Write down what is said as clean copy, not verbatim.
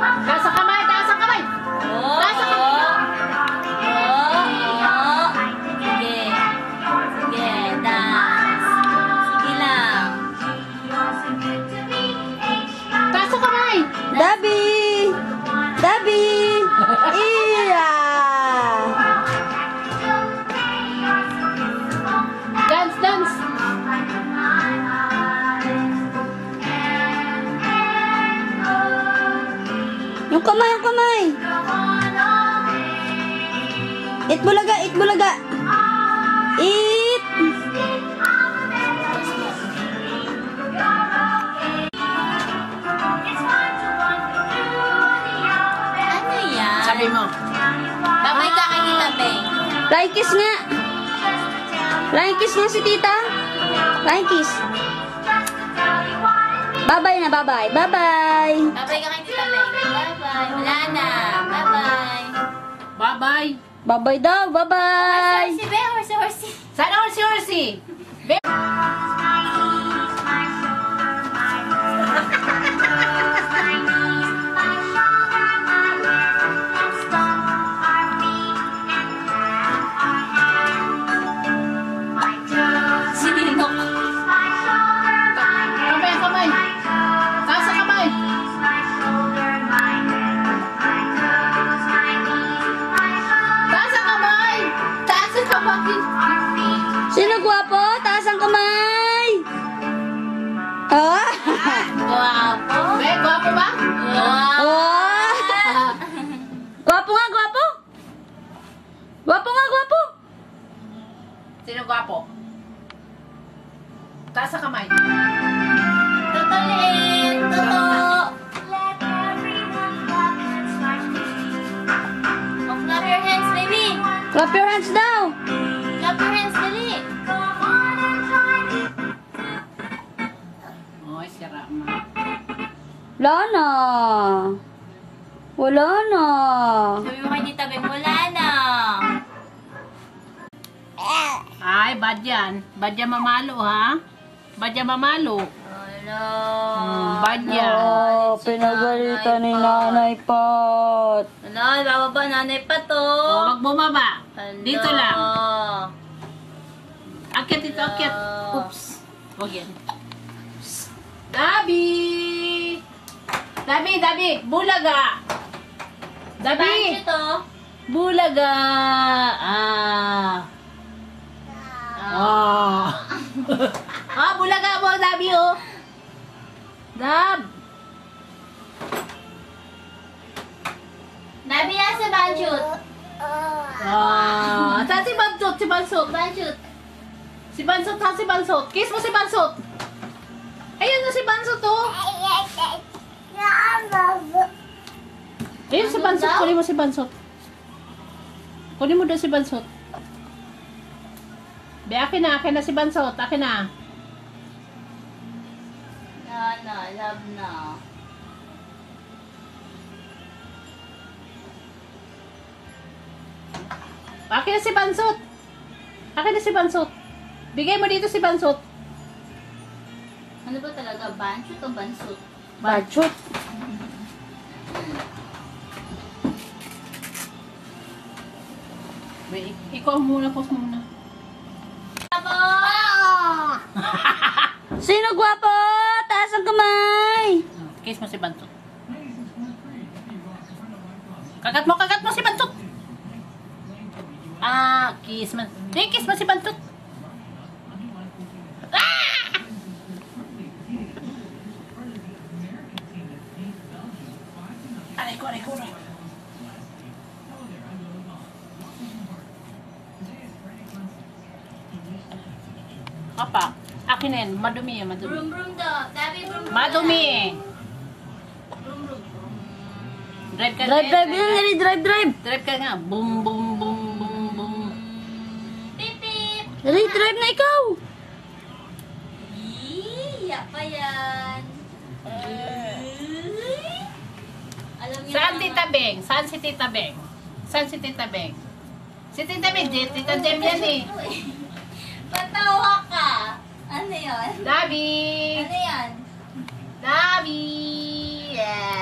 Taas ang kamay, taas ang kamay. Taas ang kamay. Sige. Sige, dance. Sige lang. Taas ang kamay. Dabi! Dabi! Iya! Dance, dance. Yung kamay, yung kamay! Eat bulaga, eat bulaga! Eat! Ano yan? Sabi mo. Babay ka kay Tita Beng. Flying kiss nga! Flying kiss nga si tita! Flying kiss! Bye-bye na, bye-bye! Bye-bye! Babay ka kay Tita Beng. Bye-bye. Wala na. Bye-bye. Bye-bye. Bye-bye daw! Bye-bye! Horsey, be. Horsey, horsey. Sana horsey, horsey. Sininok. Kamay, kamay. Taas ang kamay. Taas ang kamay. Taas ang kamay. Sino gwapo? Taas ang kamay! Ah! Guwapo. Be, gwapo ba? Wow. Oh! Gwapo nga, gwapo! Gwapo nga, gwapo! Sino gwapo? Taas ang kamay. Tutuliin. Tuto. Oh, clap your hands, baby. Clap your hands daw! Clap your hands, dali. Oy, sira ma. Wala na! Wala na! Sabi mo kay Tita Beng, wala na. Ay, bad yan. Bad yan mamalo, ha? Bad yan mamalo. Wala. Bad yan. Oh, pinagalitan ni Nanay Pat. Wala, bababa nanay pa to. O, wag bumaba. Hala. Dito lang. Akyat dito, akyat. Oops. Huwag yan. Dabi! Dabi, Dabi! Bulaga! Dabi! Banjo to. Bulaga! Oh. Ah, bulaga mo, Dabi, oh. Dab! Nabi na si Banjut. Ah, saan si Bansot? Si Bansot. Banjut. Si Bansot, ha? Si Bansot. Kiss mo si Bansot. Ayun na si Bansot, oh. Ayun si Bansot. Kunin mo si Bansot. Kunin mo daw si Bansot. Be, akin na si Bansot. Akin na. Na, love na. Akin na si Bansot. Akin na si Bansot. Bigay mo dito si Bansot. Ano ba talaga? Banjut o Bansut? Bachot. Be, ikaw muna, pause muna. Ako! Sino gwapo? Taas ang kamay! Kiss mo si Bansot. Kagat mo si Bansot. Ah, kiss mo. Kiss mo si Bansot. Aray ko. Apa? Akin yan. Madumi yan. Brum brum daw. Dabi brum brum. Madumi. Brum brum. Drive ka. Drive yan, Neri, drive! Drive ka nga. Boom, boom, boom, boom, boom. Pip pip. Neri, drive na ikaw! Iya pa yan. Alam niyo Saan na- Tita Beng? Saan si Tita Beng? Saan si Tita Beng? Si Tita Beng, Tita Jem yan eh. Patawa ka. Ano yun? Dabi! Ano yan? Dabi! Yeah!